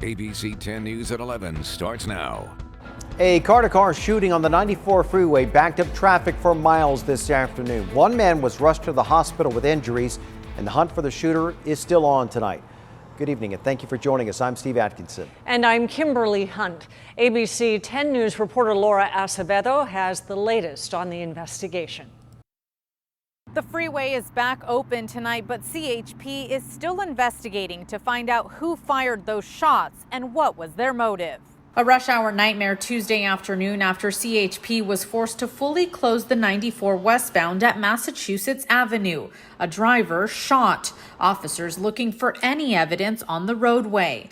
ABC 10 News at 11 starts now. A car-to-car shooting on the 94 freeway backed up traffic for miles this afternoon. One man was rushed to the hospital with injuries, and the hunt for the shooter is still on tonight. Good evening, and thank you for joining us. I'm Steve Atkinson. And I'm Kimberly Hunt. ABC 10 News reporter Laura Acevedo has the latest on the investigation. The freeway is back open tonight, but CHP is still investigating to find out who fired those shots and what was their motive. A rush hour nightmare Tuesday afternoon after CHP was forced to fully close the 94 westbound at Massachusetts Avenue. A driver shot. Officers looking for any evidence on the roadway.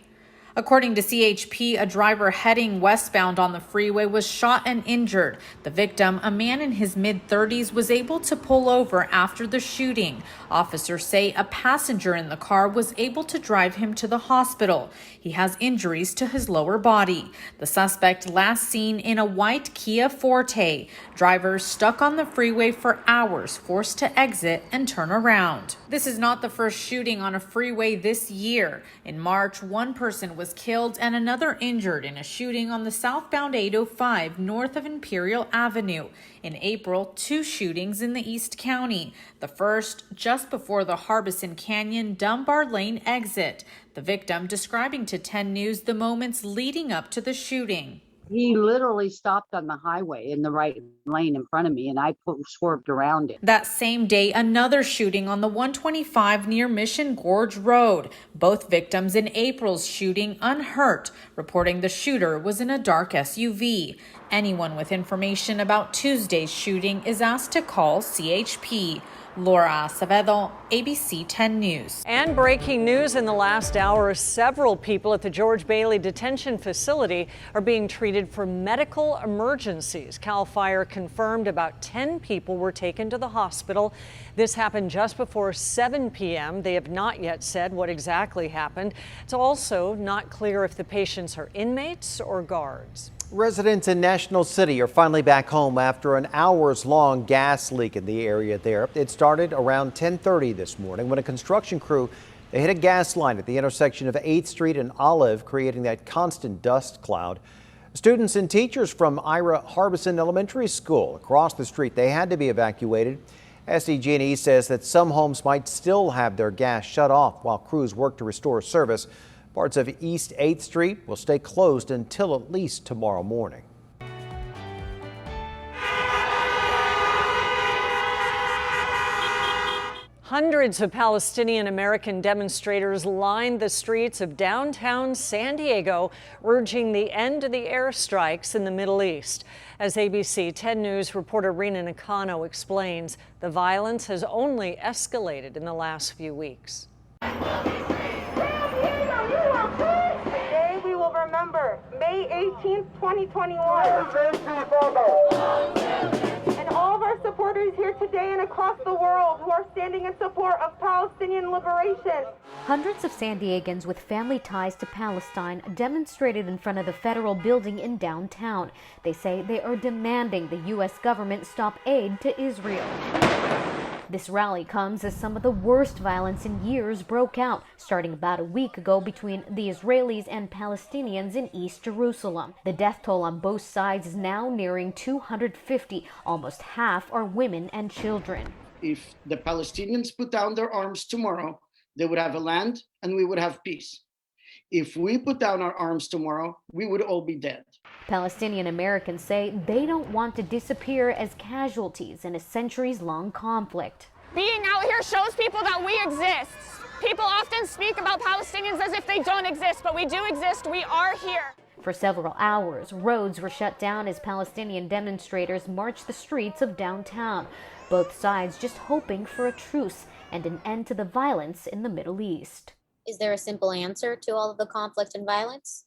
According to CHP, a driver heading westbound on the freeway was shot and injured. The victim, a man in his mid-30s, was able to pull over after the shooting. Officers say a passenger in the car was able to drive him to the hospital. He has injuries to his lower body. The suspect last seen in a white Kia Forte. Drivers stuck on the freeway for hours, forced to exit and turn around. This is not the first shooting on a freeway this year. In March, one person was killed and another injured in a shooting on the southbound 805 north of Imperial Avenue. In April, two shootings in the East County. The first just before the Harbison Canyon Dunbar Lane exit. The victim describing to 10 News the moments leading up to the shooting. He literally stopped on the highway in the right lane in front of me, and I swerved around it. That same day, another shooting on the 125 near Mission Gorge Road. Both victims in April's shooting unhurt, reporting the shooter was in a dark SUV. Anyone with information about Tuesday's shooting is asked to call CHP. Laura Acevedo, ABC 10 News. And breaking news in the last hour, several people at the George Bailey Detention Facility are being treated for medical emergencies. CAL FIRE confirmed about 10 people were taken to the hospital. This happened just before 7 p.m. They have not yet said what exactly happened. It's also not clear if the patients are inmates or guards. Residents in National City are finally back home after an hours-long gas leak in the area there. It started around 10:30 this morning when a construction crew they hit a gas line at the intersection of 8th Street and Olive, creating that constant dust cloud. Students and teachers from Ira Harbison Elementary School across the street, they had to be evacuated. SDG&E says that some homes might still have their gas shut off while crews work to restore service. Parts of East 8th Street will stay closed until at least tomorrow morning. Hundreds of Palestinian American demonstrators lined the streets of downtown San Diego, urging the end of the airstrikes in the Middle East. As ABC 10 News reporter Rina Nakano explains, the violence has only escalated in the last few weeks. Today we will remember May 18th, 2021. And all of our supporters here today and across the world who are standing in support of Palestinian liberation. Hundreds of San Diegans with family ties to Palestine demonstrated in front of the federal building in downtown. They say they are demanding the U.S. government stop aid to Israel. This rally comes as some of the worst violence in years broke out, starting about a week ago between the Israelis and Palestinians in East Jerusalem. The death toll on both sides is now nearing 250. Almost half are women and children. If the Palestinians put down their arms tomorrow, they would have a land and we would have peace. If we put down our arms tomorrow, we would all be dead. Palestinian Americans say they don't want to disappear as casualties in a centuries-long conflict. Being out here shows people that we exist. People often speak about Palestinians as if they don't exist, but we do exist. We are here. For several hours, roads were shut down as Palestinian demonstrators marched the streets of downtown. Both sides just hoping for a truce and an end to the violence in the Middle East. Is there a simple answer to all of the conflict and violence?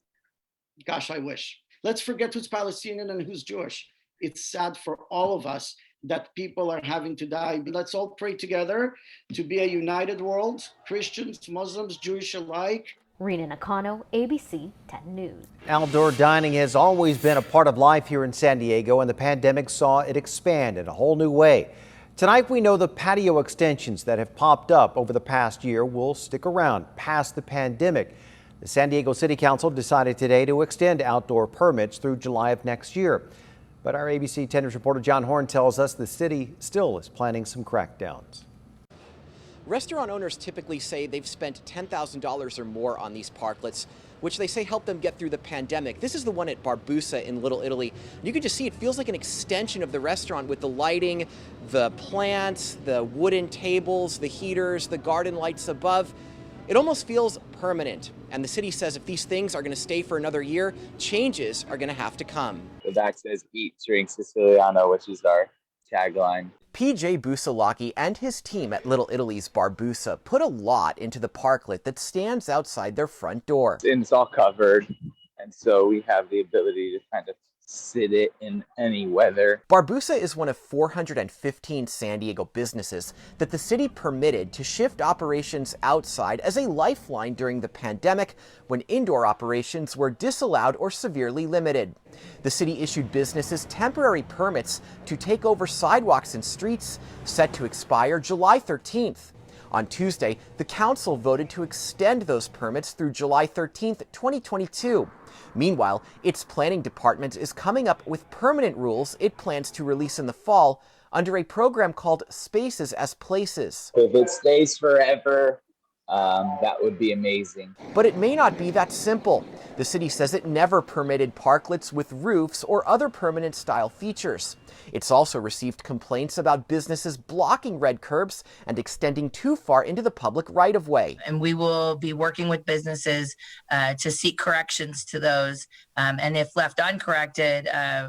Gosh, I wish. Let's forget who's Palestinian and who's Jewish. It's sad for all of us that people are having to die. Let's all pray together to be a united world, Christians, Muslims, Jewish alike. Rina Nakano, ABC 10 News. Outdoor dining has always been a part of life here in San Diego, and the pandemic saw it expand in a whole new way. Tonight, we know the patio extensions that have popped up over the past year will stick around past the pandemic. The San Diego City Council decided today to extend outdoor permits through July of next year. But our ABC 10 News reporter John Horn tells us the city still is planning some crackdowns. Restaurant owners typically say they've spent $10,000 or more on these parklets, which they say helped them get through the pandemic. This is the one at Barbusa in Little Italy. You can just see it feels like an extension of the restaurant with the lighting, the plants, the wooden tables, the heaters, the garden lights above. It almost feels permanent. And the city says if these things are going to stay for another year, changes are going to have to come. The back says Eat, Drink, Siciliano, which is our tagline. PJ Busalaki and his team at Little Italy's Barbusa put a lot into the parklet that stands outside their front door. And it's all covered, and so we have the ability to kind of sit it in any weather. Barbusa is one of 415 San Diego businesses that the city permitted to shift operations outside as a lifeline during the pandemic when indoor operations were disallowed or severely limited. The city issued businesses temporary permits to take over sidewalks and streets, set to expire July 13th. On Tuesday, the council voted to extend those permits through July 13th, 2022. Meanwhile, its planning department is coming up with permanent rules it plans to release in the fall under a program called Spaces as Places. If it stays forever, that would be amazing. But it may not be that simple. The city says it never permitted parklets with roofs or other permanent style features. It's also received complaints about businesses blocking red curbs and extending too far into the public right-of-way. And we will be working with businesses to seek corrections to those. And if left uncorrected,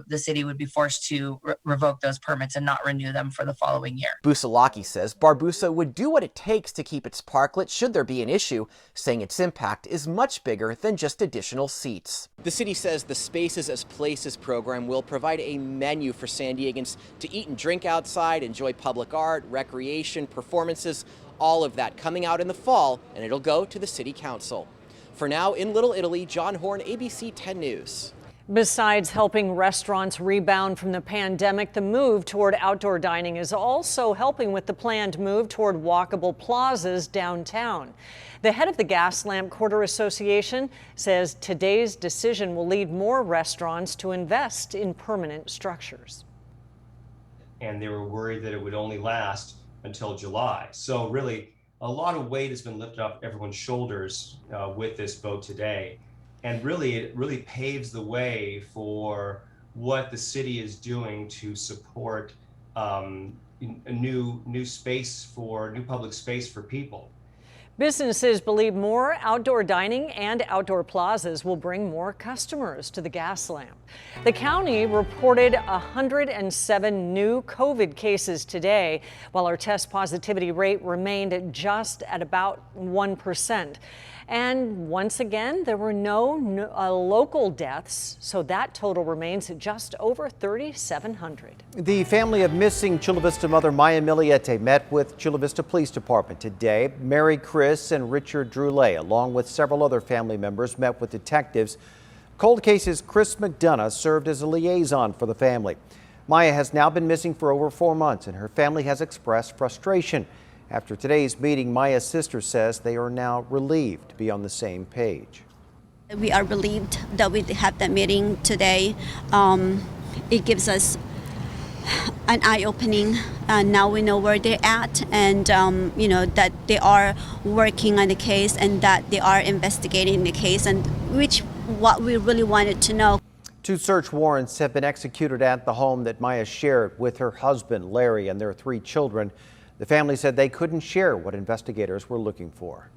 the city would be forced to revoke those permits and not renew them for the following year. Busalaki says Barbusa would do what it takes to keep its parklet should there be an issue, saying its impact is much bigger than just additional seats. The city says the Spaces as Places program will provide a menu for San Diegans to eat and drink outside, enjoy public art, recreation, performances, all of that coming out in the fall, and it'll go to the city council. For now, in Little Italy, John Horn, ABC 10 News. Besides helping restaurants rebound from the pandemic, the move toward outdoor dining is also helping with the planned move toward walkable plazas downtown. The head of the Gas Lamp Quarter Association says today's decision will lead more restaurants to invest in permanent structures. And they were worried that it would only last until July. So really, a lot of weight has been lifted off everyone's shoulders with this vote today. And really, it really paves the way for what the city is doing to support a new public space for people. Businesses believe more outdoor dining and outdoor plazas will bring more customers to the Gas Lamp. The county reported 107 new COVID cases today, while our test positivity rate remained just at about 1%. And once again, there were no local deaths, so that total remains at just over 3,700. The family of missing Chula Vista mother Maya Miliete met with Chula Vista Police Department today. Mary Chris and Richard Droulet, along with several other family members, met with detectives. Cold Case's Chris McDonough served as a liaison for the family. Maya has now been missing for over 4 months, and her family has expressed frustration. After today's meeting, Maya's sister says they are now relieved to be on the same page. We are relieved that we have that meeting today. It gives us an eye-opening. Now we know where they're at, and that they are working on the case and that they are investigating the case, and what we really wanted to know. 2 search warrants have been executed at the home that Maya shared with her husband, Larry, and their 3 children. The family said they couldn't share what investigators were looking for.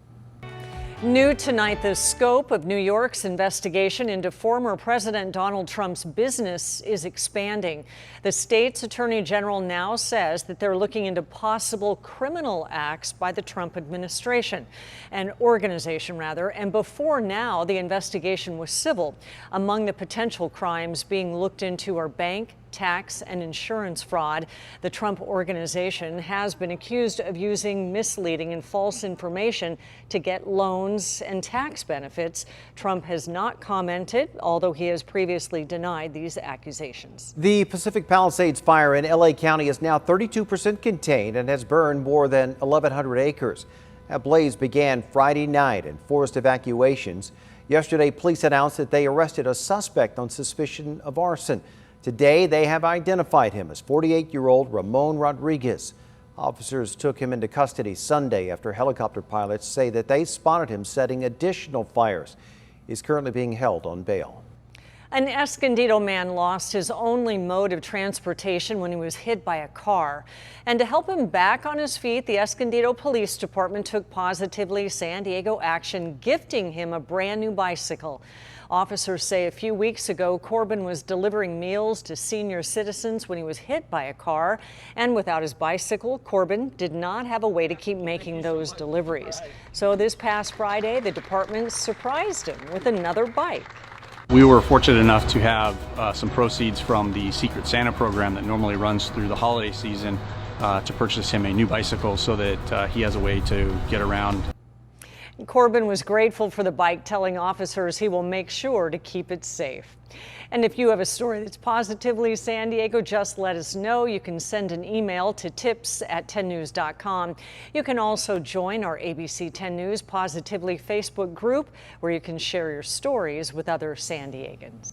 New tonight, the scope of New York's investigation into former President Donald Trump's business is expanding. The state's attorney general now says that they're looking into possible criminal acts by the Trump administration, an organization rather, and before now, the investigation was civil. Among the potential crimes being looked into are bank, tax, and insurance fraud. The Trump organization has been accused of using misleading and false information to get loans and tax benefits. Trump has not commented, although he has previously denied these accusations. The Pacific Palisades fire in LA County is now 32% contained and has burned more than 1,100 acres. That blaze began Friday night and forced evacuations. Yesterday, police announced that they arrested a suspect on suspicion of arson. Today, they have identified him as 48-year-old Ramon Rodriguez. Officers took him into custody Sunday after helicopter pilots say that they spotted him setting additional fires. He's currently being held on bail. An Escondido man lost his only mode of transportation when he was hit by a car. And to help him back on his feet, the Escondido Police Department took Positively San Diego action, gifting him a brand new bicycle. Officers say a few weeks ago, Corbin was delivering meals to senior citizens when he was hit by a car. And without his bicycle, Corbin did not have a way to keep making those deliveries. So this past Friday, the department surprised him with another bike. We were fortunate enough to have some proceeds from the Secret Santa program that normally runs through the holiday season to purchase him a new bicycle so that he has a way to get around. Corbin was grateful for the bike, telling officers he will make sure to keep it safe. And if you have a story that's Positively San Diego, just let us know. You can send an email to tips@10news.com. You can also join our ABC 10 News Positively Facebook group, where you can share your stories with other San Diegans.